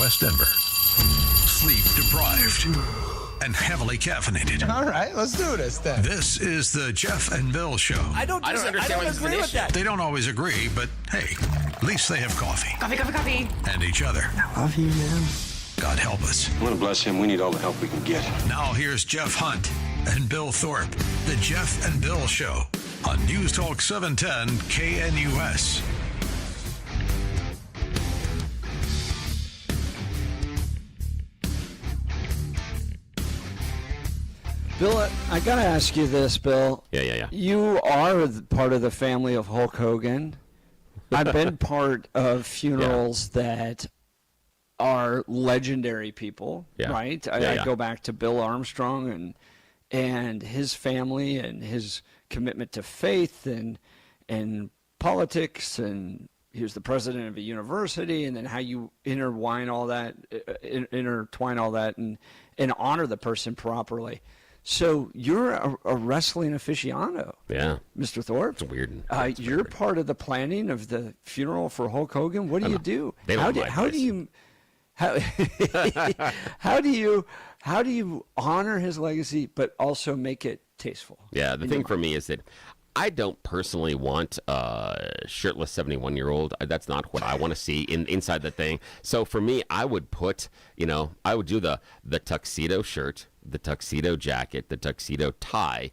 West Denver. Sleep deprived and heavily caffeinated. All right, let's do this then. This is the Jeff and Bill Show. I don't agree with that. They don't always agree, but hey, at least they have coffee. Coffee. And each other. I love you, man. God help us. I want to bless him. We need all the help we can get. Now here's Jeff Hunt and Bill Thorpe. The Jeff and Bill Show on News Talk 710 KNUS. Bill, I got to ask you this, Bill. Yeah. You are part of the family of Hulk Hogan. I've been part of funerals that are legendary people, right? I go back to Bill Armstrong and his family and his commitment to faith and politics, and he was the president of a university, and then how you intertwine all that and honor the person properly. So you're a wrestling aficionado. Yeah. Mr. Thorpe. It's weird. You're part of the planning of the funeral for Hulk Hogan. What do you do? How do you honor his legacy but also make it tasteful? Yeah, the thing for me is that I don't personally want a shirtless 71-year-old. That's not what I want to see inside the thing. So for me, I would put, I would do the tuxedo shirt, the tuxedo jacket, the tuxedo tie,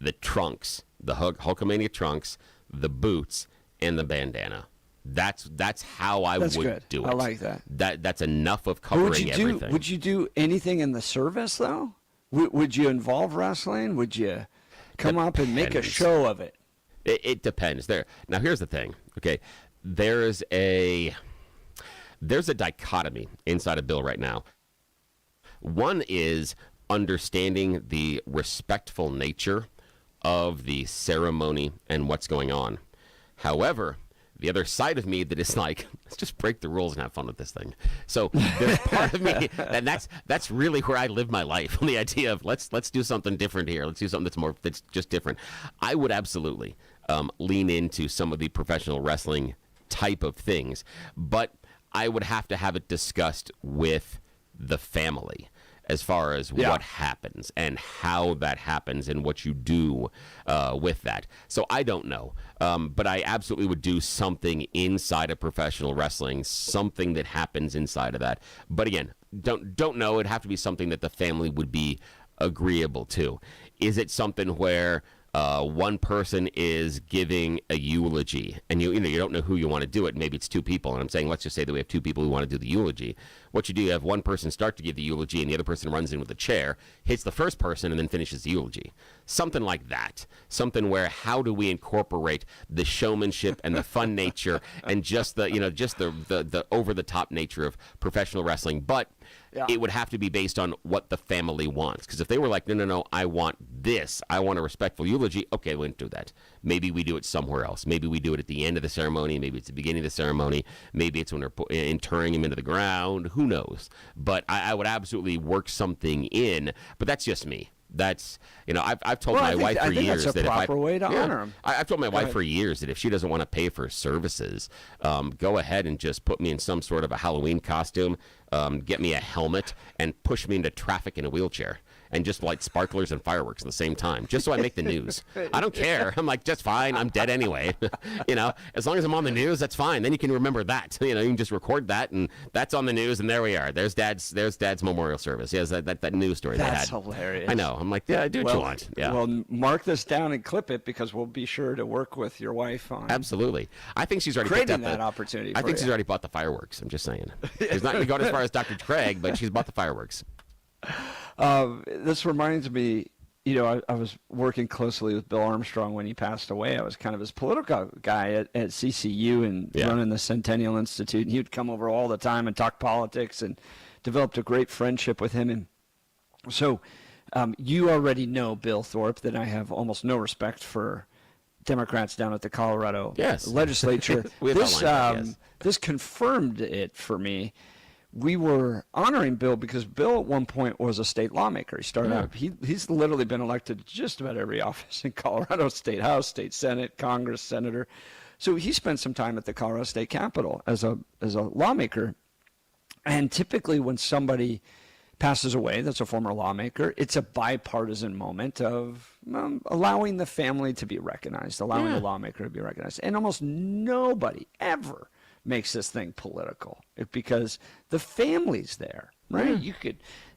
the trunks, the Hulkamania trunks, the boots, and the bandana. That's how I would good. do it. I like that. That's enough of covering everything. Would you do anything in the service, though? Would you involve wrestling? Would you come up and make a show of it? It depends. Now, here's the thing. Okay, there's a dichotomy inside of Bill right now. One is understanding the respectful nature of the ceremony and what's going on. However, the other side of me that is like, let's just break the rules and have fun with this thing. So there's part of me, and that's really where I live my life, on the idea of let's do something different here. Let's do something that's just different. I would absolutely lean into some of the professional wrestling type of things, but I would have to have it discussed with the family as far as what happens and how that happens and what you do with that. So I don't know, but I absolutely would do something inside of professional wrestling, something that happens inside of that. But again, don't know. It'd have to be something that the family would be agreeable to. Is it something where one person is giving a eulogy, and you don't know who you want to do it? Maybe it's two people, and I'm saying let's just say that we have two people who want to do the eulogy. What you do, you have one person start to give the eulogy, and the other person runs in with a chair, hits the first person, and then finishes the eulogy. Something like that. Something where how do we incorporate the showmanship and the fun nature and just the over the top nature of professional wrestling, but it would have to be based on what the family wants. Because if they were like, no, I want this, I want a respectful eulogy, okay, we wouldn't do that. Maybe we do it somewhere else. Maybe we do it at the end of the ceremony. Maybe it's the beginning of the ceremony. Maybe it's when they're interring him into the ground. Who knows? But I would absolutely work something in. But that's just me. That's, I've told my wife for years that's a proper way to honor him. I've told my wife for years that if she doesn't want to pay for services, go ahead and just put me in some sort of a Halloween costume, get me a helmet, and push me into traffic in a wheelchair, and just light sparklers and fireworks at the same time, just so I make the news. I don't care. I'm like, just fine. I'm dead anyway. As long as I'm on the news, that's fine. Then you can remember that. You can just record that, and that's on the news, and there we are. There's Dad's memorial service. Yes, that news story they had. That's hilarious. I know. I'm like, yeah, do what you want. Yeah. Well, mark this down and clip it, because we'll be sure to work with your wife on absolutely. I think she's already creating that opportunity. I think she's already bought the fireworks. I'm just saying. She's not going to go as far as Dr. Craig, but she's bought the fireworks. This reminds me, I was working closely with Bill Armstrong when he passed away. I was kind of his political guy at CCU and running the Centennial Institute. And he would come over all the time and talk politics, and developed a great friendship with him. And so you already know, Bill Thorpe, that I have almost no respect for Democrats down at the Colorado legislature. This confirmed it for me. We were honoring Bill because Bill at one point was a state lawmaker. He started out, he's literally been elected to just about every office in Colorado: state house, state senate, Congress, senator. So he spent some time at the Colorado State Capitol as a lawmaker. And typically when somebody passes away that's a former lawmaker, it's a bipartisan moment of allowing the family to be recognized, allowing the lawmaker to be recognized. And almost nobody ever makes this thing political because the family's there, right?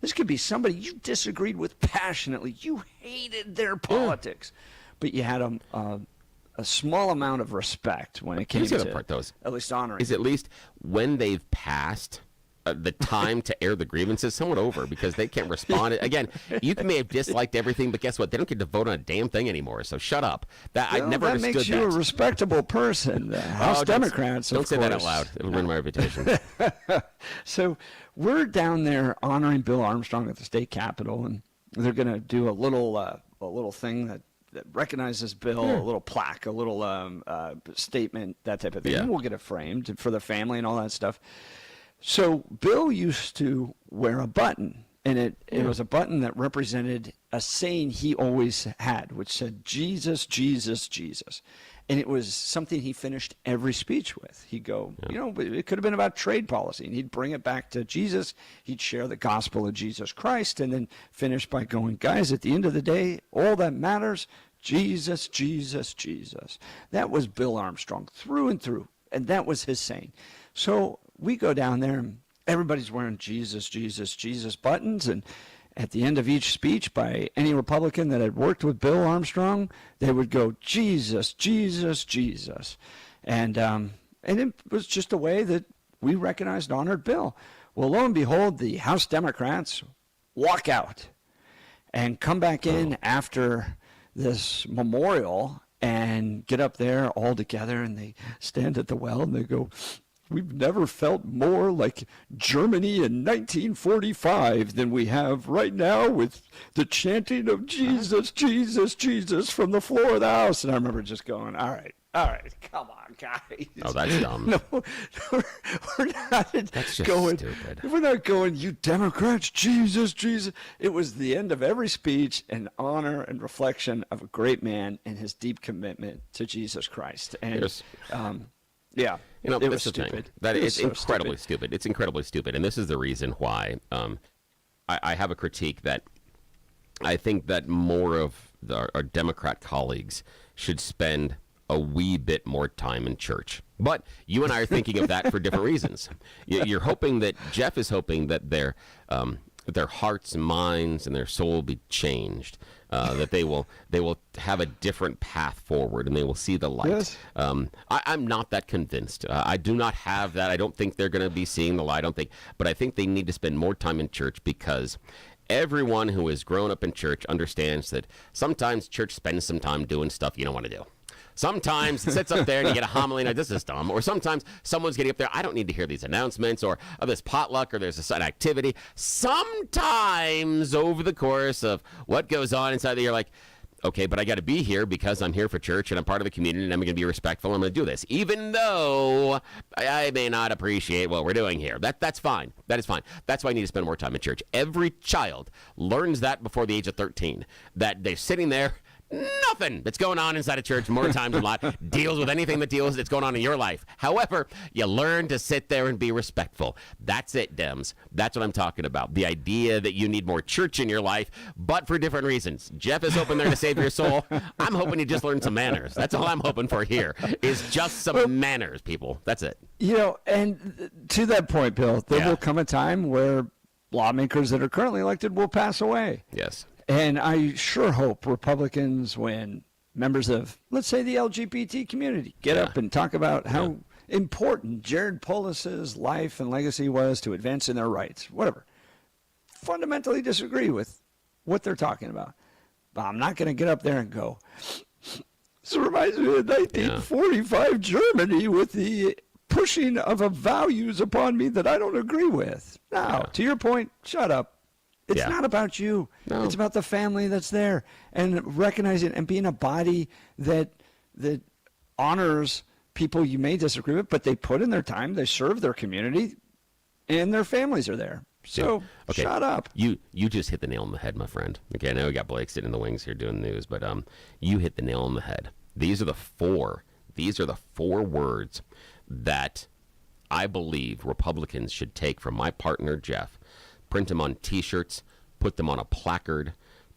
This could be somebody you disagreed with passionately. You hated their politics, but you had a small amount of respect when it came to at least honoring. Is at least when they've passed the time to air the grievances somewhat over because they can't respond. Again, you may have disliked everything, but guess what? They don't get to vote on a damn thing anymore. So shut up. I never understood that. That makes you a respectable person. House Democrats, don't say that out loud. It will ruin my reputation. So we're down there honoring Bill Armstrong at the state capitol, and they're going to do a little thing that recognizes Bill, a little plaque, a little statement, that type of thing. And we'll get it framed for the family and all that stuff. So Bill used to wear a button, and it was a button that represented a saying he always had, which said, Jesus, Jesus, Jesus. And it was something he finished every speech with. He'd go, it could have been about trade policy, and he'd bring it back to Jesus. He'd share the gospel of Jesus Christ, and then finish by going, guys, at the end of the day, all that matters, Jesus, Jesus, Jesus. That was Bill Armstrong through and through, and that was his saying. So we go down there, and everybody's wearing Jesus, Jesus, Jesus buttons, and at the end of each speech by any Republican that had worked with Bill Armstrong, they would go, Jesus, Jesus, Jesus. And it was just a way that we recognized and honored Bill. Well, lo and behold, the House Democrats walk out and come back in after this memorial and get up there all together, and they stand at the well and they go, we've never felt more like Germany in 1945 than we have right now with the chanting of Jesus, Jesus, Jesus from the floor of the House. And I remember just going, all right, come on, guys. Oh, that's dumb. No, we're not that's just going, stupid. We're not going, you Democrats, Jesus, Jesus. It was the end of every speech in honor and reflection of a great man and his deep commitment to Jesus Christ. And yeah, it was stupid. Thing. That it's so incredibly stupid. It's incredibly stupid, and this is the reason why I have a critique that I think that more of our Democrat colleagues should spend a wee bit more time in church. But you and I are thinking of that for different reasons. You're hoping that Jeff is hoping that their hearts and minds and their soul will be changed. That they will have a different path forward and they will see the light. Yes. I'm not that convinced. I do not have that. I don't think they're going to be seeing the light. But I think they need to spend more time in church because everyone who has grown up in church understands that sometimes church spends some time doing stuff you don't want to do. Sometimes it sits up there and you get a homily and this is dumb. Or sometimes someone's getting up there, I don't need to hear these announcements or this potluck or there's an activity. Sometimes over the course of what goes on inside you're like, okay, but I got to be here because I'm here for church and I'm part of the community and I'm going to be respectful. I'm going to do this, even though I may not appreciate what we're doing here. That's fine. That is fine. That's why I need to spend more time in church. Every child learns that before the age of 13, that they're sitting there. Nothing that's going on inside a church more times than not deals with anything that's going on in your life. However, you learn to sit there and be respectful. That's it, Dems. That's what I'm talking about. The idea that you need more church in your life, but for different reasons. Jeff is hoping there to save your soul. I'm hoping you just learn some manners. That's all I'm hoping for here is just some manners, people. That's it. And to that point, Bill, there will come a time where lawmakers that are currently elected will pass away. Yes. And I sure hope Republicans, when members of, let's say, the LGBT community get up and talk about how important Jared Polis's life and legacy was to advancing their rights, whatever, fundamentally disagree with what they're talking about. But I'm not going to get up there and go, this reminds me of 1945 Germany with the pushing of values upon me that I don't agree with. Now, to your point, shut up. It's not about you. No. It's about the family that's there and recognizing and being a body that honors people you may disagree with, but they put in their time, they serve their community, and their families are there. So shut up. You just hit the nail on the head, my friend. Okay, I know we got Blake sitting in the wings here doing news, but you hit the nail on the head. These are the four words that I believe Republicans should take from my partner, Jeff, print them on T-shirts, put them on a placard,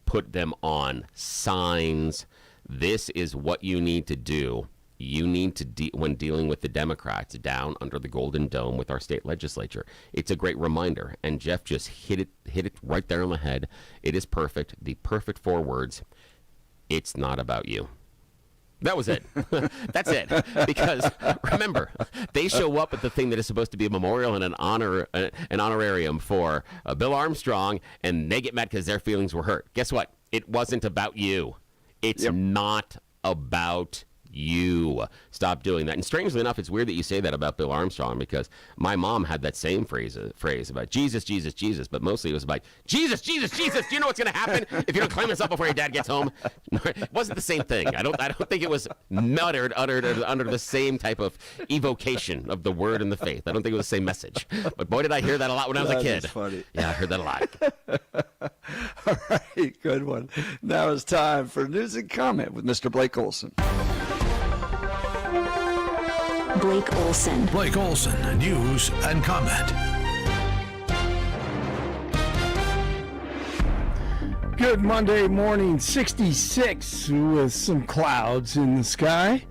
put them on signs. This is what you need to do. You need to, when dealing with the Democrats down under the Golden Dome with our state legislature. It's a great reminder. And Jeff just hit it right there on the head. It is perfect. The perfect 4 words. It's not about you. That was it. That's it. Because remember, they show up at the thing that is supposed to be a memorial and an honorarium for Bill Armstrong, and they get mad because their feelings were hurt. Guess what? It wasn't about you. It's not about you. Stop doing that. And strangely enough, it's weird that you say that about Bill Armstrong, because my mom had that same phrase about Jesus, Jesus, Jesus, but mostly it was about Jesus, Jesus, Jesus. Do you know what's going to happen if you don't claim this up before your dad gets home? It wasn't the same thing. I don't think it was uttered under the same type of evocation of the word and the faith. I don't think it was the same message. But boy, did I hear that a lot when I was a kid. That's funny. Yeah, I heard that a lot. All right, good one. Now it's time for news and comment with Mr. Blake Olson. Blake Olson. Blake Olson, news and comment. Good Monday morning, 66 with some clouds in the sky.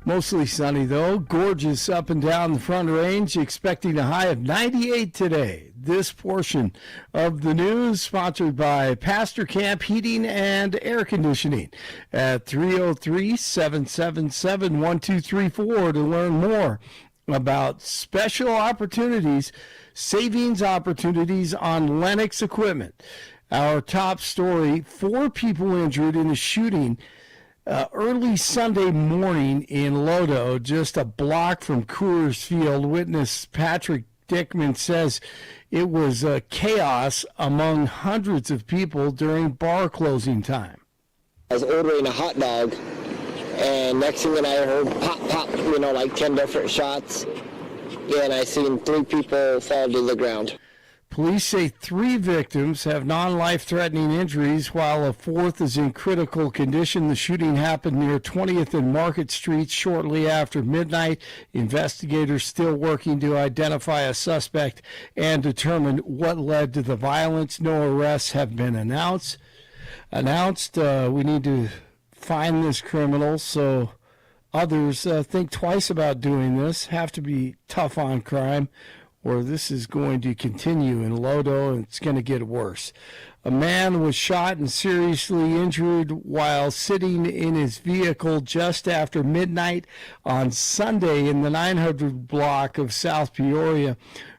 Mostly sunny though, gorgeous up and down the Front Range, expecting a high of 98 today. This portion of the news sponsored by Pastor Camp Heating and Air Conditioning at 303-777-1234 to learn more about special opportunities, savings opportunities on Lennox equipment. Our top story, 4 people injured in a shooting early Sunday morning in Lodo, just a block from Coors Field. Witness Patrick Dickman says it was chaos among hundreds of people during bar closing time. I was ordering a hot dog, and next thing that I heard, pop, pop, like 10 different shots, and I seen 3 people fall to the ground. Police say 3 victims have non-life-threatening injuries, while a 4th is in critical condition. The shooting happened near 20th and Market Streets shortly after midnight. Investigators still working to identify a suspect and determine what led to the violence. No arrests have been announced. We need to find this criminal so others think twice about doing this. Have to be tough on crime, or this is going to continue in Lodo, and it's going to get worse. A man was shot and seriously injured while sitting in his vehicle just after midnight on Sunday in the 900 block of South Peoria.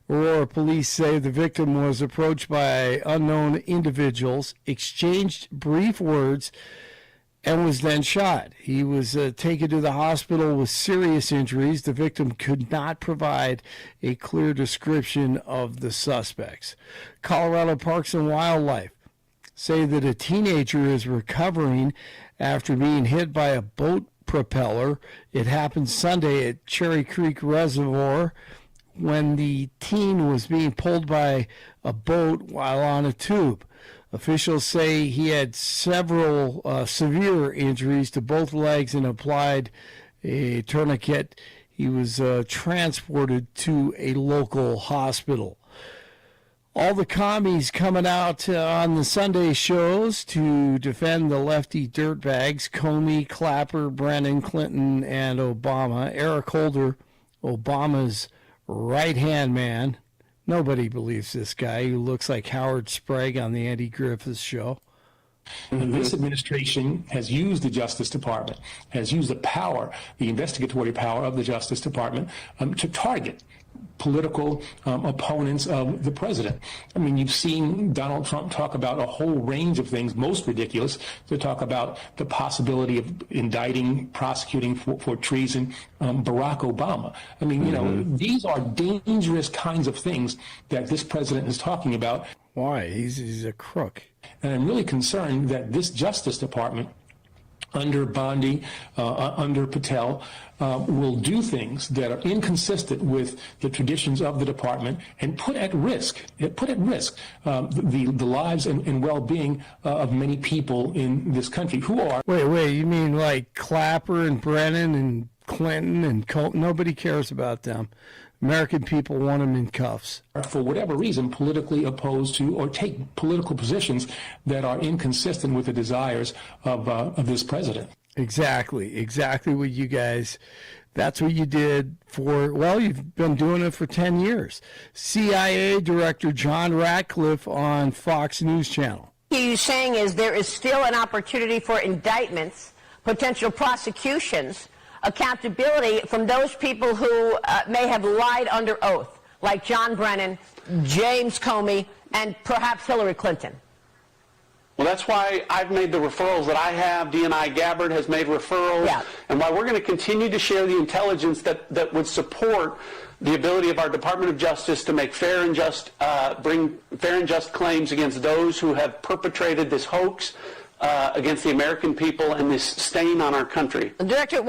Aurora police say the victim was approached by unknown individuals, exchanged brief words, and was then shot. He was taken to the hospital with serious injuries. The victim could not provide a clear description of the suspects. Colorado Parks and Wildlife say that a teenager is recovering after being hit by a boat propeller. It happened Sunday at Cherry Creek Reservoir when the teen was being pulled by a boat while on a tube. Officials say he had several severe injuries to both legs and applied a tourniquet. He was transported to a local hospital. All the commies coming out on the Sunday shows to defend the lefty dirtbags, Comey, Clapper, Brennan, Clinton, and Obama. Eric Holder, Obama's right-hand man. Nobody believes this guy who looks like Howard Sprague on the Andy Griffith Show. And this administration has used the Justice Department, has used the power, the investigatory power of the Justice Department to target political opponents of the president. I mean, you've seen Donald Trump talk about a whole range of things, most ridiculous, to talk about the possibility of indicting, prosecuting for treason Barack Obama. I mean, these are dangerous kinds of things that this president is talking about. Why? He's a crook. And I'm really concerned that this Justice Department, under Bondi, under Patel, will do things that are inconsistent with the traditions of the department and put at risk the lives and well-being of many people in this country who are... Wait, you mean like Clapper and Brennan and Clinton and Colton? Nobody cares about them. American people want him in cuffs. For whatever reason, politically opposed to or take political positions that are inconsistent with the desires of this president. Exactly what you guys, that's what you did for, well, you've been doing it for 10 years. CIA Director John Ratcliffe on Fox News Channel. What you're saying is there is still an opportunity for indictments, potential prosecutions, accountability from those people who may have lied under oath, like John Brennan, James Comey, and perhaps Hillary Clinton. Well, that's why I've made the referrals that I have. DNI Gabbard has made referrals. Yeah. And why we're going to continue to share the intelligence that would support the ability of our Department of Justice to make bring fair and just claims against those who have perpetrated this hoax against the American people and this stain on our country. Director,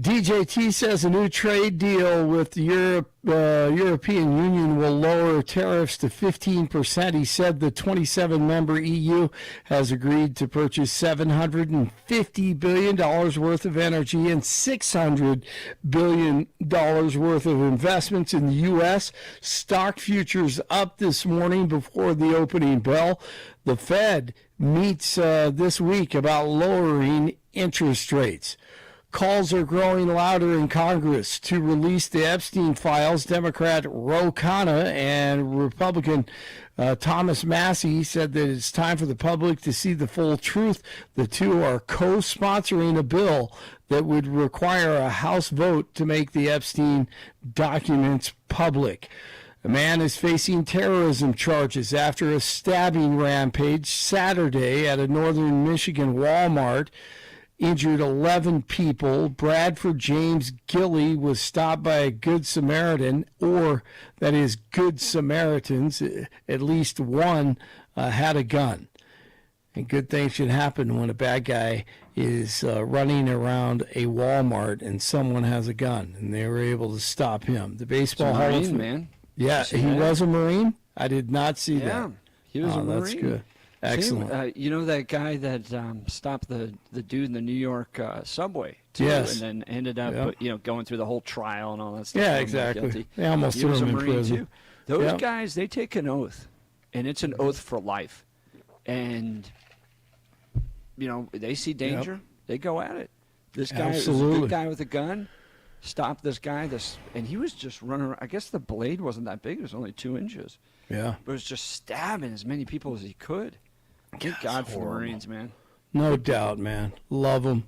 DJT says a new trade deal with the European Union will lower tariffs to 15%. He said the 27-member EU has agreed to purchase $750 billion worth of energy and $600 billion worth of investments in the U.S. Stock futures up this morning before the opening bell. The Fed meets this week about lowering interest rates. Calls are growing louder in Congress to release the Epstein files. Democrat Ro Khanna and Republican Thomas Massie said that it's time for the public to see the full truth. The two are co-sponsoring a bill that would require a House vote to make the Epstein documents public. A man is facing terrorism charges after a stabbing rampage Saturday at a northern Michigan Walmart. Injured 11 people. Bradford James Gilly was stopped by a Good Samaritan, or that is, Good Samaritans. At least one had a gun. And good things should happen when a bad guy is running around a Walmart and someone has a gun, and they were able to stop him. The baseball Hall of Fame, man. Yeah, he was a Marine. I did not see that. Yeah, he was a Marine. That's good. Excellent. You know that guy that stopped the dude in the New York subway, too, yes. and then ended up going through the whole trial and all that stuff. Yeah, exactly. They almost threw him in prison. Too. Those guys, they take an oath, and it's an oath for life. And they see danger, they go at it. This guy is a good guy with a gun. Stopped this guy, and he was just running around. I guess the blade wasn't that big; it was only 2 inches. Yeah, but it was just stabbing as many people as he could. Thank God for the Marines, man. No doubt, man. Love them.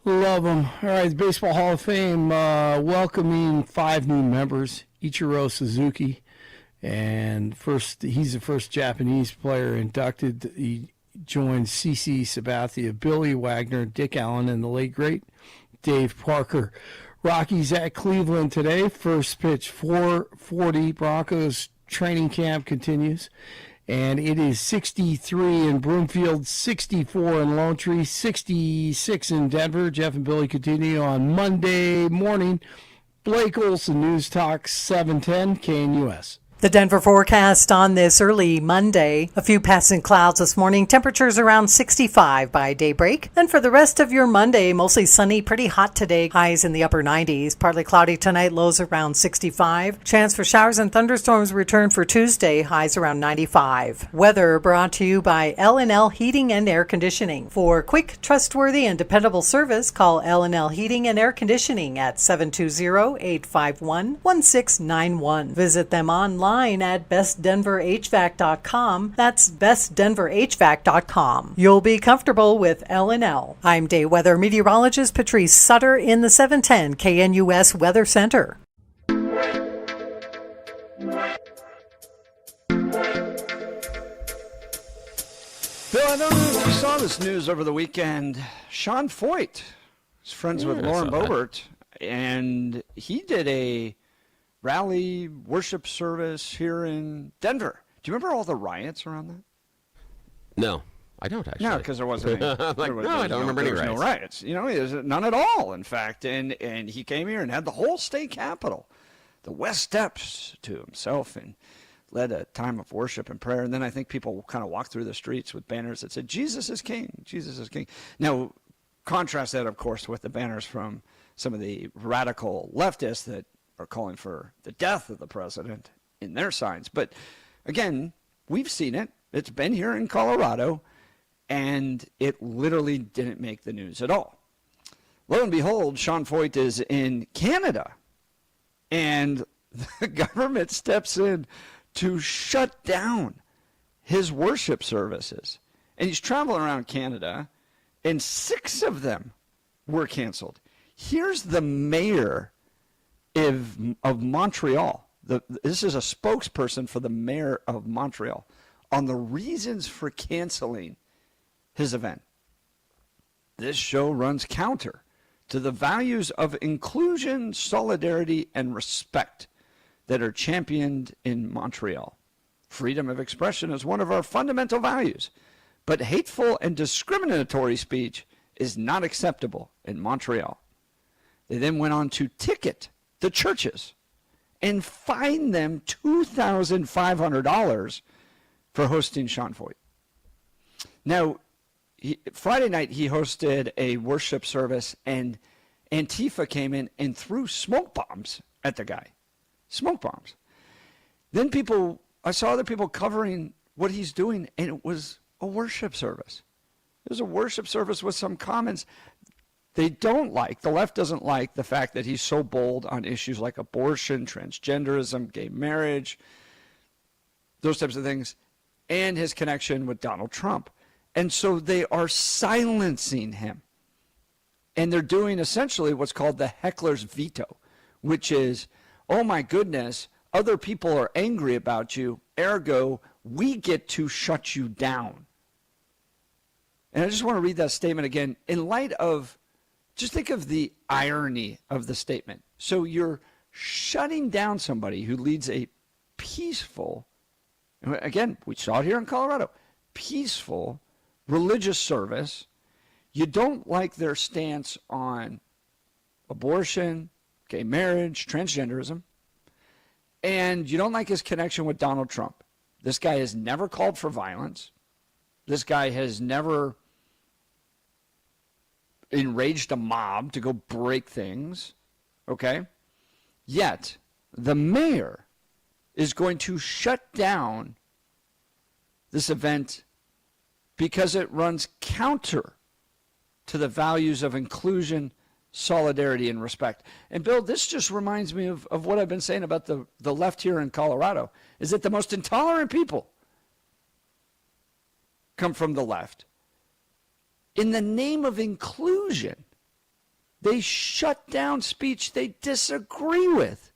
Love them. All right, the Baseball Hall of Fame welcoming 5 new members. Ichiro Suzuki, and he's the first Japanese player inducted. He joined CC Sabathia, Billy Wagner, Dick Allen, and the late great Dave Parker. Rockies at Cleveland today. First pitch, 4:40. Broncos training camp continues. And it is 63 in Broomfield, 64 in Lone Tree, 66 in Denver. Jeff and Billy continue on Monday morning. Blake Olson, News Talk 710 KNUS. The Denver forecast on this early Monday. A few passing clouds this morning. Temperatures around 65 by daybreak. Then for the rest of your Monday, mostly sunny, pretty hot today. Highs in the upper 90s. Partly cloudy tonight, lows around 65. Chance for showers and thunderstorms return for Tuesday, highs around 95. Weather brought to you by L&L Heating and Air Conditioning. For quick, trustworthy, and dependable service, call L&L Heating and Air Conditioning at 720-851-1691. Visit them online at bestdenverhvac.com. That's bestdenverhvac.com. You'll be comfortable with L&L. I'm day weather meteorologist Patrice Sutter in the 710 KNUS Weather Center. Bill, I don't know if you saw this news over the weekend. Sean Foyt is friends with Lauren Boebert, and he did a rally worship service here in Denver. Do you remember all the riots around that? No, I don't actually. No, because there wasn't any. I don't remember any riots. No riots. There's none at all, in fact. And he came here and had the whole state capitol, the West Steps, to himself, and led a time of worship and prayer. And then I think people kind of walked through the streets with banners that said, "Jesus is King, Jesus is King." Now, contrast that, of course, with the banners from some of the radical leftists that are calling for the death of the president in their signs. But again, we've seen it. It's been here in Colorado, and it literally didn't make the news at all. Lo and behold, Sean Feucht is in Canada, and the government steps in to shut down his worship services. And he's traveling around Canada, and 6 of them were canceled. Here's the mayor of Montreal. This is a spokesperson for the mayor of Montreal on the reasons for canceling his event. This show runs counter to the values of inclusion, solidarity, and respect that are championed in Montreal. Freedom of expression is one of our fundamental values, but hateful and discriminatory speech is not acceptable in Montreal. They then went on to ticket the churches and fine them $2,500 for hosting Sean Feucht. Now, Friday night he hosted a worship service, and Antifa came in and threw smoke bombs at the guy. Smoke bombs. Then I saw other people covering what he's doing, and it was a worship service. It was a worship service with some comments they don't like. The left doesn't like the fact that he's so bold on issues like abortion, transgenderism, gay marriage, those types of things, and his connection with Donald Trump. And so they are silencing him. And they're doing essentially what's called the heckler's veto, which is, oh my goodness, other people are angry about you, ergo, we get to shut you down. And I just want to read that statement again in light of, just think of the irony of the statement. So you're shutting down somebody who leads a peaceful, again, we saw it here in Colorado, peaceful religious service. You don't like their stance on abortion, gay marriage, transgenderism, and you don't like his connection with Donald Trump. This guy has never called for violence. This guy has never enraged a mob to go break things, okay? Yet, the mayor is going to shut down this event because it runs counter to the values of inclusion, solidarity, and respect. And Bill, this just reminds me of what I've been saying about the left here in Colorado, is that the most intolerant people come from the left. In the name of inclusion, they shut down speech they disagree with.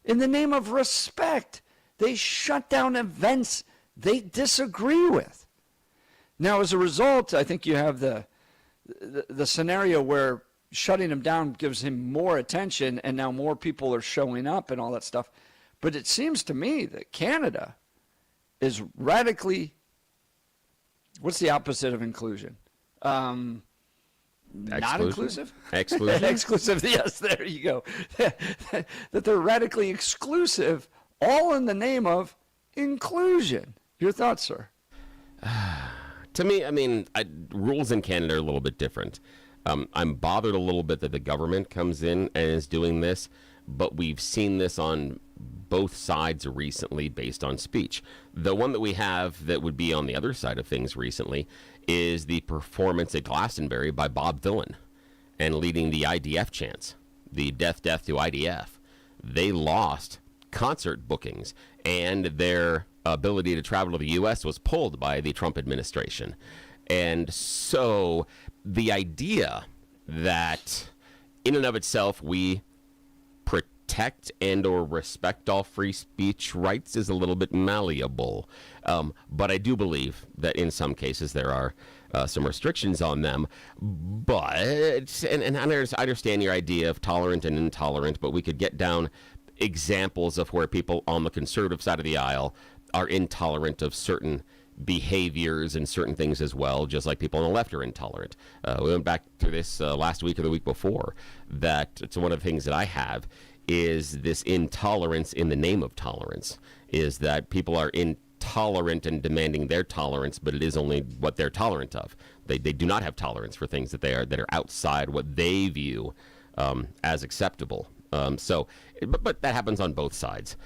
In the name of respect, they shut down events they disagree with. Now, as a result, I think you have the scenario where shutting him down gives him more attention, and now more people are showing up and all that stuff. But it seems to me that Canada is radically, what's the opposite of inclusion? Not inclusive? Exclusive? Exclusive, yes, there you go. That they're radically exclusive, all in the name of inclusion. Your thoughts, sir? To me, I mean, rules in Canada are a little bit different. I'm bothered a little bit that the government comes in and is doing this, but we've seen this on both sides recently based on speech. The one that we have that would be on the other side of things recently is the performance at Glastonbury by Bob Dylan and leading the IDF chants, the death to IDF. They lost concert bookings, and their ability to travel to the U.S. was pulled by the Trump administration. And so the idea that in and of itself we protect and or respect all free speech rights is a little bit malleable. But I do believe that in some cases there are some restrictions on them. But, and I understand your idea of tolerant and intolerant, but we could get down examples of where people on the conservative side of the aisle are intolerant of certain behaviors and certain things as well, just like people on the left are intolerant. We went back through this last week or the week before, that it's one of the things that I have is this intolerance in the name of tolerance, is that people are intolerant and demanding their tolerance, but it is only what they're tolerant of. They do not have tolerance for things that are outside what they view as acceptable. But that happens on both sides.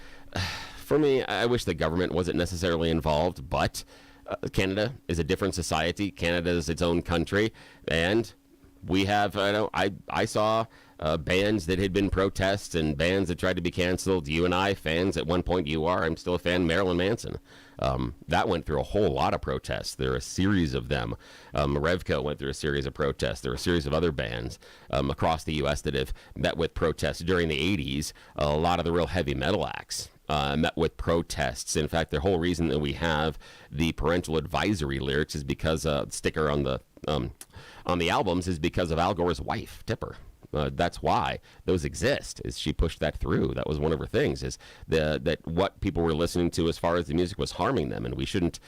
For me, I wish the government wasn't necessarily involved, but Canada is a different society. Canada is its own country, and we have, I saw bands that had been protests and bands that tried to be canceled. You and I, fans at one point, I'm still a fan of Marilyn Manson. That went through a whole lot of protests. There are a series of them. Revco went through a series of protests. There are a series of other bands across the U.S. that have met with protests during the 80s. A lot of the real heavy metal acts met with protests. In fact, the whole reason that we have the parental advisory lyrics is because sticker on the albums is because of Al Gore's wife, Tipper. That's why those exist. Is she pushed that through? That was one of her things. Is that what people were listening to as far as the music was harming them, and we shouldn't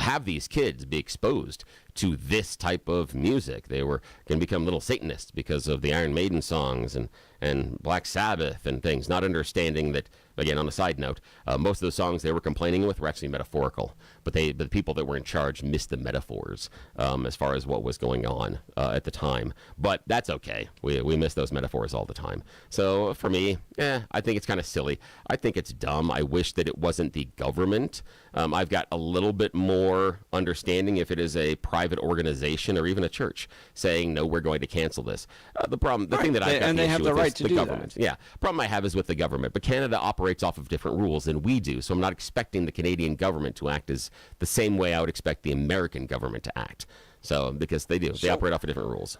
have these kids be exposed to this type of music. They were going to become little Satanists because of the Iron Maiden songs and Black Sabbath and things, not understanding that. Again, on a side note, most of those songs they were complaining with were actually metaphorical, but the people that were in charge missed the metaphors as far as what was going on at the time. But that's okay. We miss those metaphors all the time. So for me, I think it's kind of silly. I think it's dumb. I wish that it wasn't the government. I've got a little bit more understanding if it is a private organization or even a church saying, no, we're going to cancel this. The thing that I've got and the they issue have with the right is to the do government. that. Yeah. Problem I have is with the government, but Canada operates off of different rules than we do. So I'm not expecting the Canadian government to act as the same way I would expect the American government to act. So because they do, they operate off of different rules.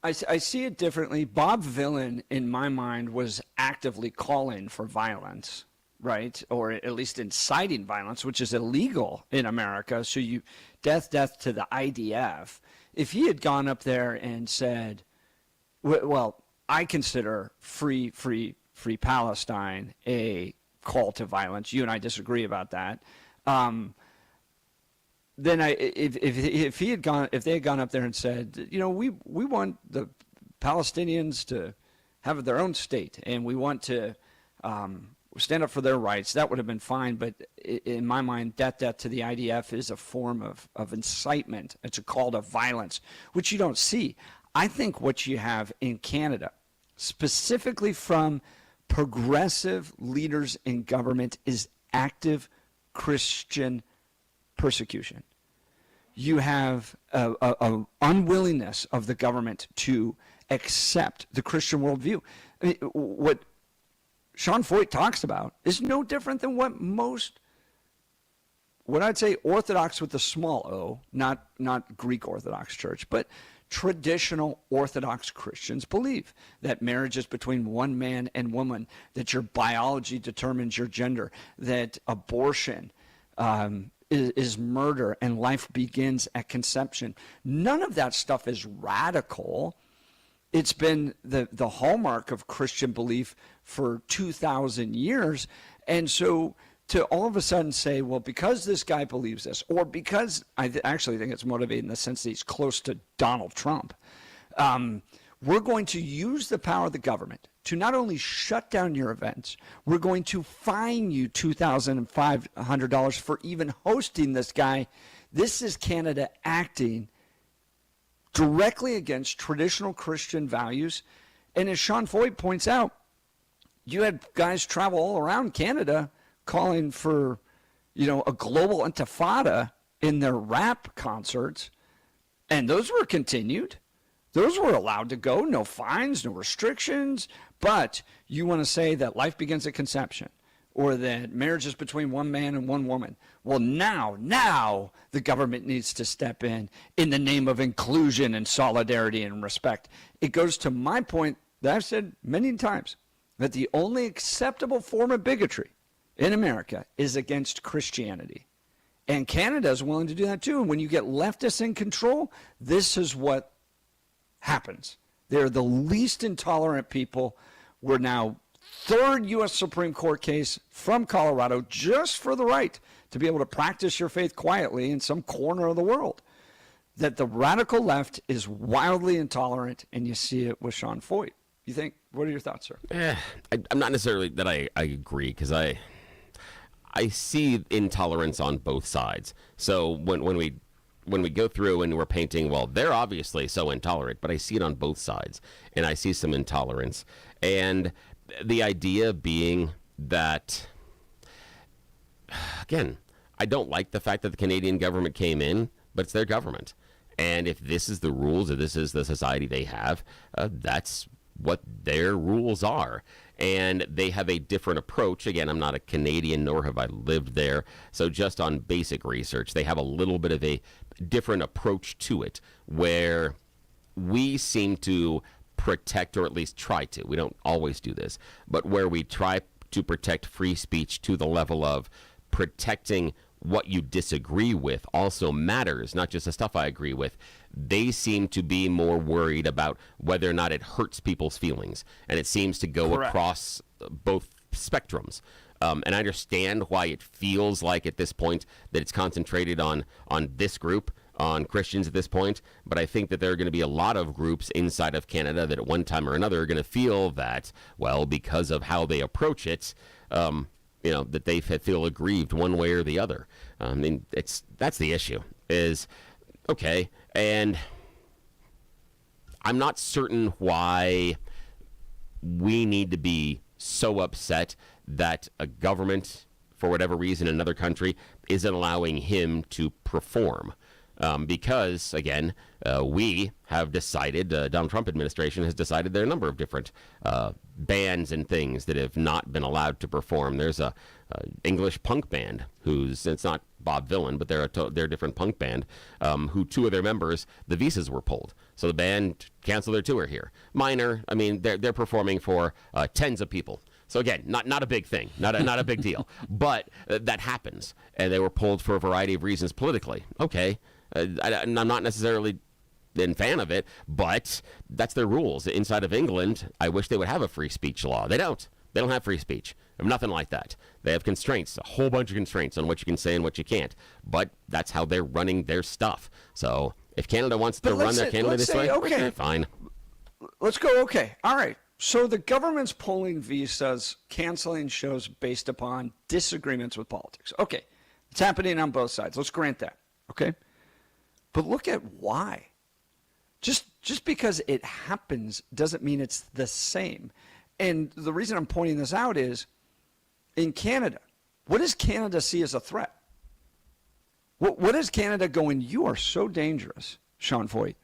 I see it differently. Bob Villain, in my mind, was actively calling for violence, right? Or at least inciting violence, which is illegal in America. So death to the IDF. If he had gone up there and said, well, I consider free Palestine a call to violence. You and I disagree about that. Then if they had gone up there and said, we want the Palestinians to have their own state and we want to stand up for their rights, that would have been fine. But in my mind, death to the IDF is a form of incitement. It's a call to violence, which you don't see. I think what you have in Canada, specifically from progressive leaders in government, is active Christian persecution. You have a unwillingness of the government to accept the Christian worldview. I mean, what Sean Feucht talks about is no different than what I'd say Orthodox with a small o, not Greek Orthodox Church, but traditional Orthodox Christians believe, that marriage is between one man and woman, that your biology determines your gender, that abortion is murder and life begins at conception. None of that stuff is radical. It's been the hallmark of Christian belief for 2,000 years. And so to all of a sudden say, well, because this guy believes this, or because I actually think it's motivated in the sense that he's close to Donald Trump, we're going to use the power of the government to not only shut down your events, we're going to fine you $2,500 for even hosting this guy. This is Canada acting directly against traditional Christian values. And as Sean Feucht points out, you had guys travel all around Canada calling for, a global intifada in their rap concerts, and those were continued. Those were allowed to go, no fines, no restrictions. But you want to say that life begins at conception, or that marriage is between one man and one woman. Well, now the government needs to step in the name of inclusion and solidarity and respect. It goes to my point that I've said many times, that the only acceptable form of bigotry in America is against Christianity. And Canada is willing to do that too. And when you get leftists in control, this is what happens. They're the least intolerant people. We're now third U.S. Supreme Court case from Colorado just for the right to be able to practice your faith quietly in some corner of the world. That the radical left is wildly intolerant, and you see it with Sean Feucht. You think, what are your thoughts, sir? I'm not necessarily that I agree, because I see intolerance on both sides. So when we go through and we're painting, well, they're obviously so intolerant, but I see it on both sides, and I see some intolerance. And the idea being that, again, I don't like the fact that the Canadian government came in, but it's their government. And if this is the rules, or this is the society they have, that's what their rules are. And they have a different approach. Again, I'm not a Canadian, nor have I lived there. So just on basic research, they have a little bit of a different approach to it, where we seem to protect, or at least try to. We don't always do this, but where we try to protect free speech to the level of protecting what you disagree with also matters, not just the stuff I agree with. They seem to be more worried about whether or not it hurts people's feelings, and it seems to go across both spectrums. And I understand why it feels like at this point that it's concentrated on this group, on Christians at this point, but I think that there are going to be a lot of groups inside of Canada that at one time or another are going to feel that, well, because of how they approach it, that they feel aggrieved one way or the other. I mean, that's the issue, is, okay, and I'm not certain why we need to be so upset that a government, for whatever reason, in another country, isn't allowing him to perform. Because, again, we have decided, Donald Trump administration has decided there are a number of different bands and things that have not been allowed to perform. There's a English punk band it's not Bob Vylan, but they're a different punk band, who 2 of their members, the visas were pulled. So the band canceled their tour here. Minor, I mean, they're performing for tens of people. So again, not a big thing, not a big deal, but that happens, and they were pulled for a variety of reasons politically. Okay. I'm not necessarily a fan of it, but that's their rules. Inside of England, I wish they would have a free speech law. They don't. They don't have free speech. They have nothing like that. They have constraints, a whole bunch of constraints on what you can say and what you can't. But that's how they're running their stuff. So if Canada wants to run their Canada this way, okay, fine. Let's go, okay. All right. So the government's pulling visas, canceling shows based upon disagreements with politics. Okay. It's happening on both sides. Let's grant that. Okay. But look at why. Just because it happens doesn't mean it's the same. And the reason I'm pointing this out is, in Canada, what does Canada see as a threat? What is Canada going, you are so dangerous, Sean Feucht,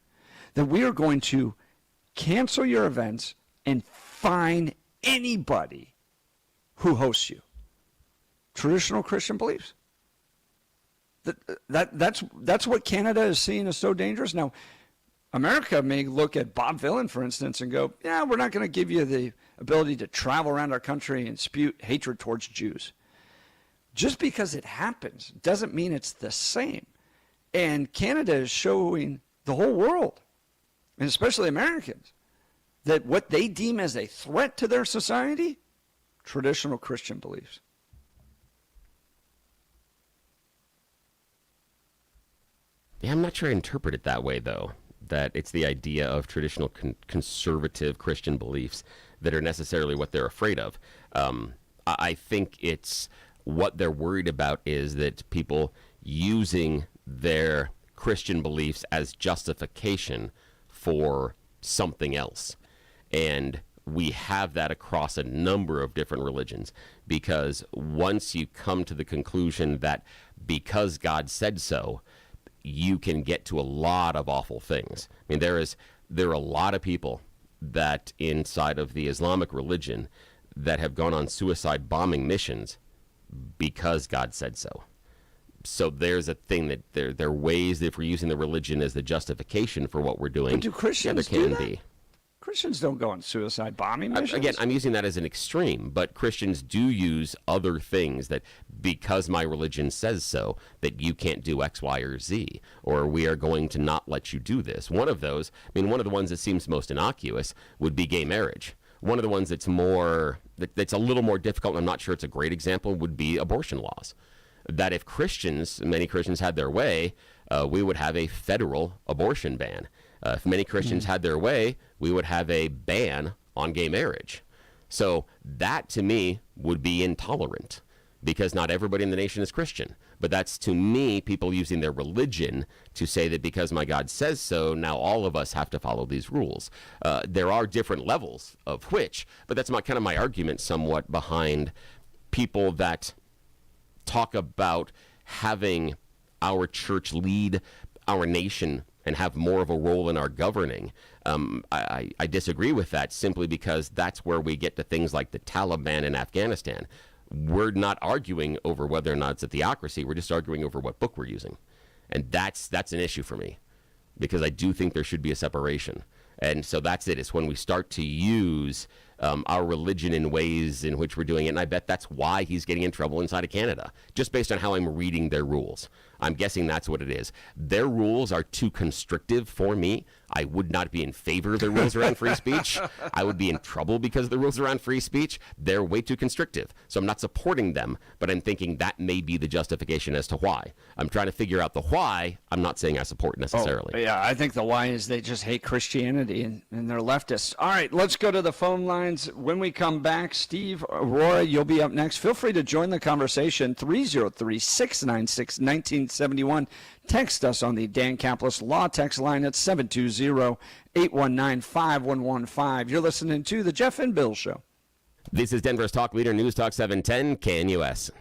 that we are going to cancel your events and fine anybody who hosts you? Traditional Christian beliefs. That's what Canada is seeing as so dangerous. Now, America may look at Bob Vylan, for instance, and go, yeah, we're not going to give you the ability to travel around our country and spew hatred towards Jews. Just because it happens doesn't mean it's the same. And Canada is showing the whole world, and especially Americans, that what they deem as a threat to their society, traditional Christian beliefs. Yeah, I'm not sure I interpret it that way, though, that it's the idea of traditional conservative Christian beliefs that are necessarily what they're afraid of. I think it's what they're worried about is that people using their Christian beliefs as justification for something else. And we have that across a number of different religions, because once you come to the conclusion that because God said so, you can get to a lot of awful things. I mean, there are a lot of people that inside of the Islamic religion that have gone on suicide bombing missions because God said so. So there's a thing that there are ways that if we're using the religion as the justification for what we're doing, but do Christians there can do that? be. Christians don't go on suicide bombing missions. Again, I'm using that as an extreme, but Christians do use other things that because my religion says so, that you can't do X, Y, or Z, or we are going to not let you do this. One of those, one of the ones that seems most innocuous would be gay marriage. One of the ones that's a little more difficult, and I'm not sure it's a great example, would be abortion laws. That if many Christians had their way, we would have a federal abortion ban. If many Christians had their way, we would have a ban on gay marriage. So that, to me, would be intolerant. because not everybody in the nation is Christian. But that's, to me, people using their religion to say that because my God says so, now all of us have to follow these rules. There are different levels of which, but that's kind of my argument somewhat behind people that talk about having our church lead our nation and have more of a role in our governing. I disagree with that simply because that's where we get to things like the Taliban in Afghanistan. We're not arguing over whether or not it's a theocracy. We're just arguing over what book we're using. And that's an issue for me, because I do think there should be a separation. And so that's it. It's when we start to use our religion in ways in which we're doing it. And I bet that's why he's getting in trouble inside of Canada, just based on how I'm reading their rules. I'm guessing that's what it is. Their rules are too constrictive for me. I would not be in favor of the rules around free speech. I would be in trouble because of the rules around free speech. They're way too constrictive. So I'm not supporting them, but I'm thinking that may be the justification as to why. I'm trying to figure out the why. I'm not saying I support necessarily. Oh, yeah, I think the why is they just hate Christianity and they're leftists. All right, let's go to the phone lines. When we come back, Steve, Aurora, you'll be up next. Feel free to join the conversation. 303-696-1971. Text us on the Dan Caplis Law text line at 720-819-5115. You're listening to The Jeff and Bill Show. This is Denver's Talk Leader, News Talk 710, KNUS.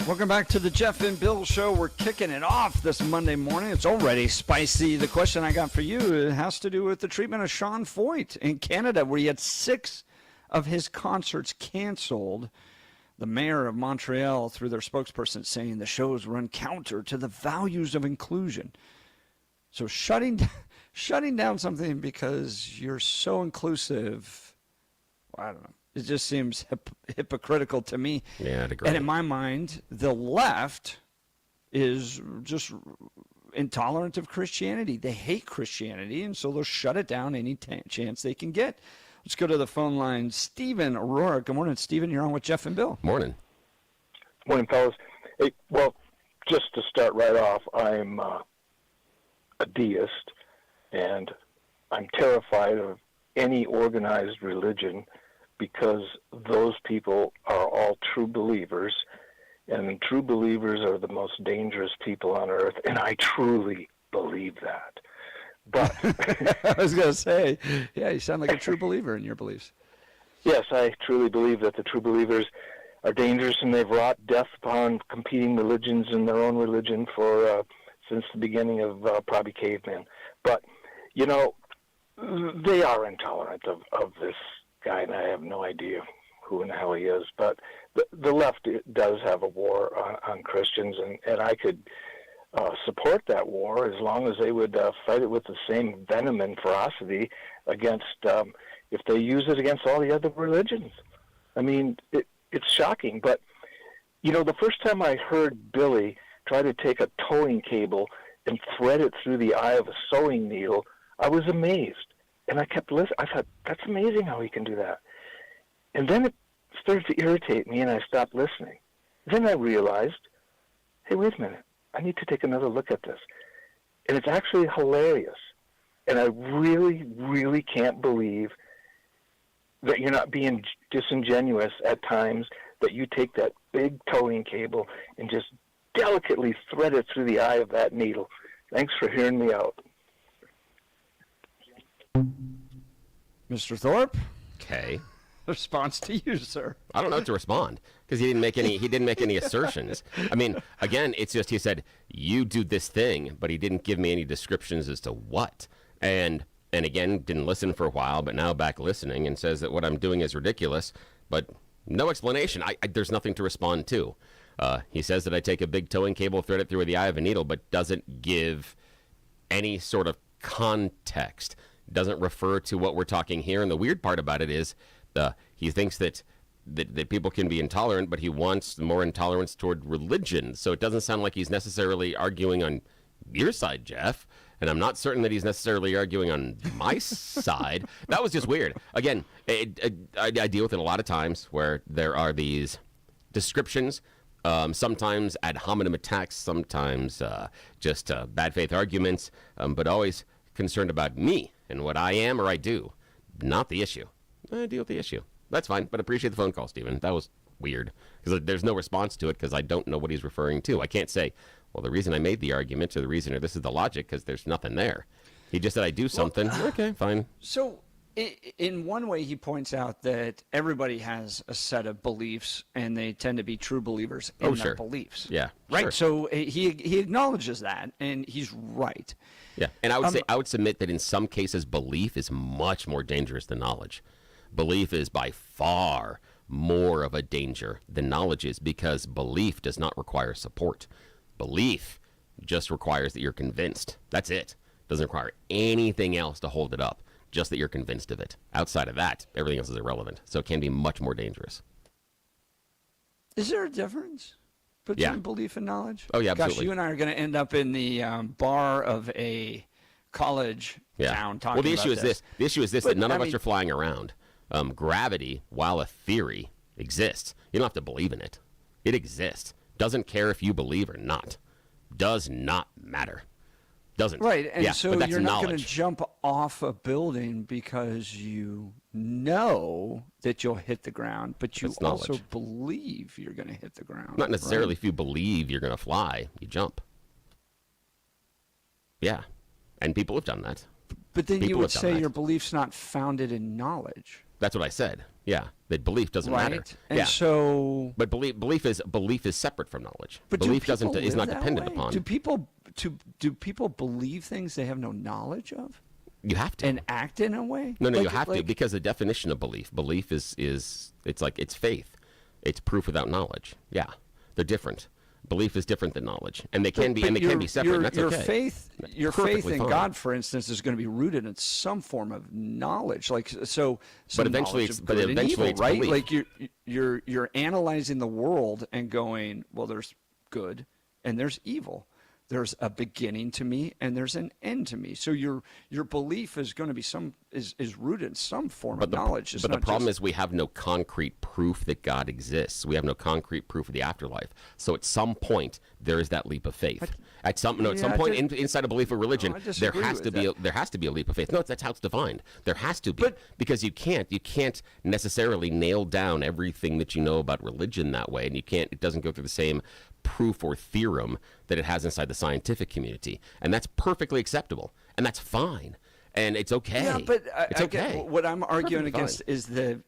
Welcome back to the Jeff and Bill Show. We're kicking it off this Monday morning. It's already spicy. The question I got for you has to do with the treatment of Sean Feucht in Canada, where he had 6 of his concerts canceled. The mayor of Montreal, through their spokesperson, saying the shows run counter to the values of inclusion. So shutting down something because you're so inclusive, I don't know. It just seems hypocritical to me. Yeah, I'd agree. And in my mind, the left is just intolerant of Christianity. They hate Christianity, and so they'll shut it down any chance they can get. Let's go to the phone line. Stephen Aurora. Good morning, Stephen. You're on with Jeff and Bill. Morning. Morning, fellas. Hey, well, just to start right off, I'm a deist, and I'm terrified of any organized religion because those people are all true believers, and true believers are the most dangerous people on earth, and I truly believe that. But I was going to say, yeah, you sound like a true believer in your beliefs. Yes, I truly believe that the true believers are dangerous, and they've wrought death upon competing religions and their own religion for since the beginning of probably cavemen. But, you know, they are intolerant of this guy, and I have no idea who in the hell he is. But the left does have a war on Christians, and I could support that war as long as they would fight it with the same venom and ferocity against, if they use it against all the other religions. I mean, it's shocking. But, you know, the first time I heard Billy try to take a towing cable and thread it through the eye of a sewing needle, I was amazed. And I kept listening. I thought, that's amazing how he can do that. And then it started to irritate me, and I stopped listening. Then I realized, hey, wait a minute. I need to take another look at this. And it's actually hilarious. And I really, really can't believe that you're not being disingenuous at times, that you take that big towing cable and just delicately thread it through the eye of that needle. Thanks for hearing me out. Mr. Thorpe? Okay. Response to you, sir. I don't know what to respond because he didn't make any assertions. I mean, again, it's just he said you do this thing, but he didn't give me any descriptions as to what. And again, didn't listen for a while, but now back listening and says that what I'm doing is ridiculous, but no explanation. There's nothing to respond to. He says that I take a big towing cable, thread it through the eye of a needle, but doesn't give any sort of context. Doesn't refer to what we're talking here. And the weird part about it is he thinks that people can be intolerant, but he wants more intolerance toward religion. So it doesn't sound like he's necessarily arguing on your side, Jeff. And I'm not certain that he's necessarily arguing on my side. That was just weird. Again, I deal with it a lot of times where there are these descriptions, sometimes ad hominem attacks, sometimes just bad faith arguments, but always concerned about me and what I am or I do, not the issue. I deal with the issue. That's fine, but appreciate the phone call, Stephen. That was weird because there's no response to it because I don't know what he's referring to. I can't say, well, the reason I made the argument or the reason or this is the logic because there's nothing there. He just said I do something. Okay, fine. So in one way, he points out that everybody has a set of beliefs, and they tend to be true believers in their beliefs. Yeah, right. Sure. So he acknowledges that, and he's right. Yeah, and I would submit that in some cases, belief is much more dangerous than knowledge. Belief is by far more of a danger than knowledge is because belief does not require support. Belief just requires that you're convinced. That's it. Doesn't require anything else to hold it up. Just that you're convinced of it. Outside of that, everything else is irrelevant. So it can be much more dangerous. Is there a difference between belief and knowledge? Oh, yeah, absolutely. Gosh, you and I are going to end up in the bar of a college town talking about this. Well, the issue is this, that none of us are flying around. Gravity, while a theory, exists. You don't have to believe in it. It exists. Doesn't care if you believe or not. Does not matter. Doesn't. Right, and but so that's you're not going to knowledge. jump off a building because you know that you'll hit the ground, but you also believe you're going to hit the ground. Not necessarily right? if you believe you're going to fly, you jump. Yeah, and people have done that. But then people you would have done say that. your belief's not founded in knowledge. That's what I said. Yeah, That belief doesn't matter. And so, but belief is separate from knowledge. But belief is not that dependent way? upon. Do people believe things they have no knowledge of? You have to. And act in a way? No, you have to, because the definition of belief is it's faith. It's proof without knowledge. Yeah, they're different. Belief is different than knowledge, and they can be separate. And that's your okay. Your faith in God, for instance, is going to be rooted in some form of knowledge. Like so. But eventually, it's right. Belief. Like you're analyzing the world and going, well, there's good and there's evil. There's a beginning to me and there's an end to me. So your belief is going to be is rooted in some form of knowledge. But the problem is we have no concrete proof that God exists. We have no concrete proof of the afterlife. So at some point there is that leap of faith. At some point inside a belief of religion, there has to be a leap of faith. No, that's how it's defined. There has to be, because you can't necessarily nail down everything that you know about religion that way, and it doesn't go through the same proof or theorem that it has inside the scientific community, and that's perfectly acceptable, and that's fine, and it's okay. Yeah, but it's okay. What I'm arguing against is the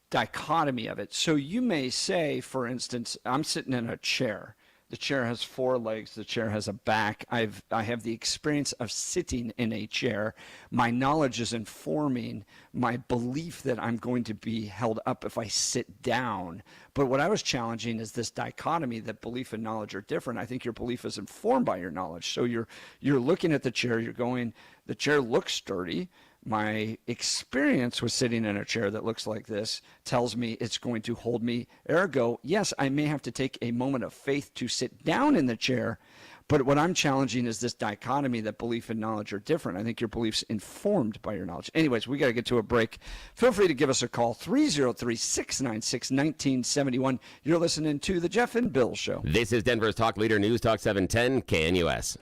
dichotomy of it. So you may say, for instance, I'm sitting in a chair. The chair has 4 legs. The chair has a back. I have the experience of sitting in a chair. My knowledge is informing my belief that I'm going to be held up if I sit down. But what I was challenging is this dichotomy that belief and knowledge are different. I think your belief is informed by your knowledge. So you're looking at the chair. You're going, the chair looks sturdy. My experience with sitting in a chair that looks like this tells me it's going to hold me. Ergo, yes, I may have to take a moment of faith to sit down in the chair, but what I'm challenging is this dichotomy that belief and knowledge are different. I think your belief's informed by your knowledge. Anyways, we got to get to a break. Feel free to give us a call, 303-696-1971. You're listening to The Jeff and Bill Show. This is Denver's Talk Leader News Talk 710 KNUS.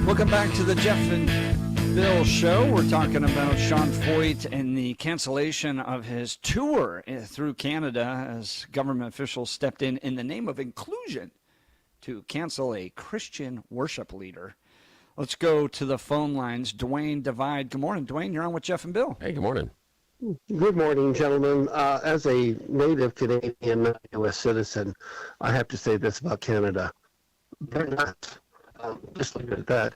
Welcome back to the Jeff and Bill Show. We're talking about Sean Feucht and the cancellation of his tour through Canada as government officials stepped in the name of inclusion to cancel a Christian worship leader. Let's go to the phone lines. Dwayne Divide. Good morning, Dwayne. You're on with Jeff and Bill. Hey, good morning. Good morning, gentlemen. As a native Canadian U.S. citizen, I have to say this about Canada. They're nuts. Just leave it at that.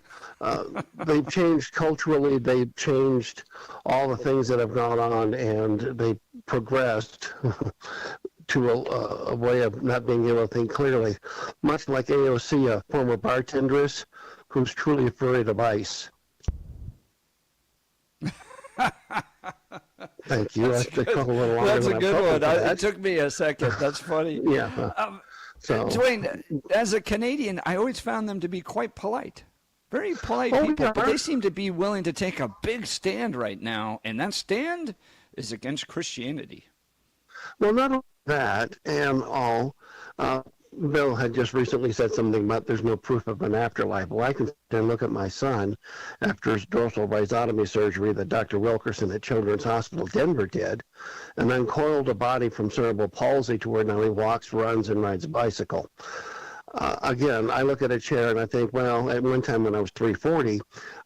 They've changed culturally. They've changed all the things that have gone on, and they progressed to a way of not being able to think clearly. Much like AOC, a former bartendress who's truly afraid of ice. Thank you. That's a good one. It took me a second. That's funny. Yeah. So, Dwayne, as a Canadian, I always found them to be quite polite. Very polite people. But they seem to be willing to take a big stand right now, and that stand is against Christianity. Well, not only that, and all, Bill had just recently said something about there's no proof of an afterlife. Well, I can then look at my son after his dorsal rhizotomy surgery that Dr. Wilkerson at Children's Hospital Denver did, and uncoiled a body from cerebral palsy to where now he walks, runs, and rides a bicycle. Again, I look at a chair and I think, well, at one time when I was 340,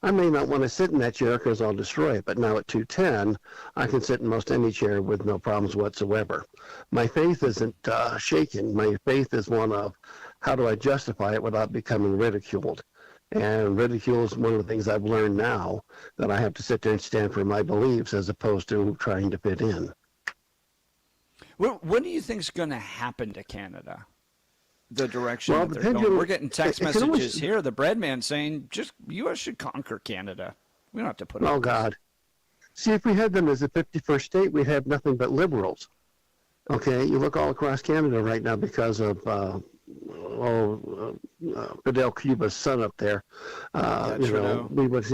I may not want to sit in that chair because I'll destroy it. But now at 210, I can sit in most any chair with no problems whatsoever. My faith isn't shaken. My faith is one of how do I justify it without becoming ridiculed. And ridicule is one of the things I've learned now, that I have to sit there and stand for my beliefs as opposed to trying to fit in. What do you think is going to happen to Canada? The direction that they're pendulum, going. We're getting text messages here. The bread man saying, just U.S. should conquer Canada. We don't have to put up. Oh, God. See, if we had them as a 51st state, we'd have nothing but liberals. Okay, you look all across Canada right now because of Fidel Cuba's son up there. We would,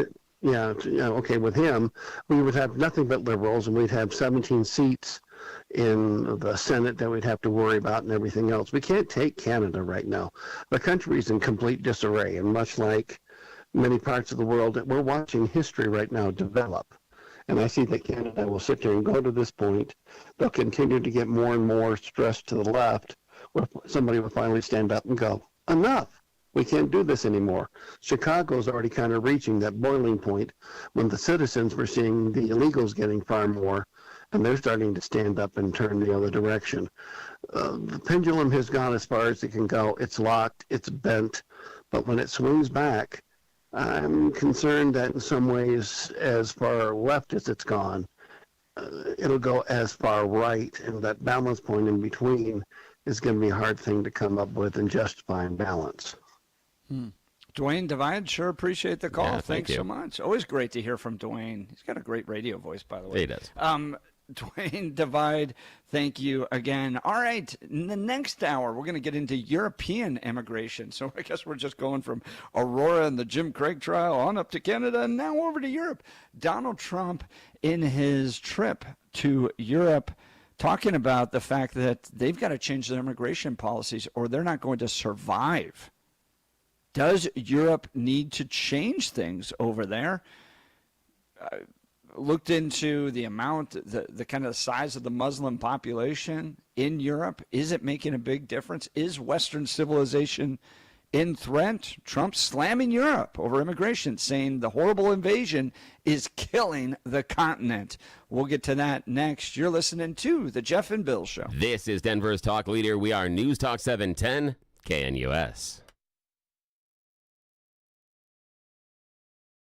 with him, we would have nothing but liberals, and we'd have 17 seats in the Senate that we'd have to worry about and everything else. We can't take Canada right now. The country is in complete disarray, and much like many parts of the world, we're watching history right now develop. And I see that Canada will sit there and go to this point. They'll continue to get more and more stressed to the left, where somebody will finally stand up and go, enough. We can't do this anymore. Chicago's already kind of reaching that boiling point when the citizens were seeing the illegals getting far more, and they're starting to stand up and turn the other direction. The pendulum has gone as far as it can go. It's locked, it's bent, but when it swings back, I'm concerned that in some ways, as far left as it's gone, it'll go as far right, and that balance point in between is going to be a hard thing to come up with and justify in balance. Dwayne Divide, sure appreciate the call. Yeah, Thanks so much. Always great to hear from Dwayne. He's got a great radio voice, by the way. He does. Dwayne Divide, thank you again. All right, in the next hour, we're going to get into European immigration. So I guess we're just going from Aurora and the Jim Craig trial on up to Canada and now over to Europe. Donald Trump, in his trip to Europe, talking about the fact that they've got to change their immigration policies or they're not going to survive. Does Europe need to change things over there? Looked into the amount, the kind of size of the Muslim population in Europe. Is it making a big difference? Is Western civilization in threat? Trump slamming Europe over immigration, saying the horrible invasion is killing the continent. We'll get to that next. You're listening to The Jeff and Bill Show. This is Denver's talk leader. We are News Talk 710 KNUS.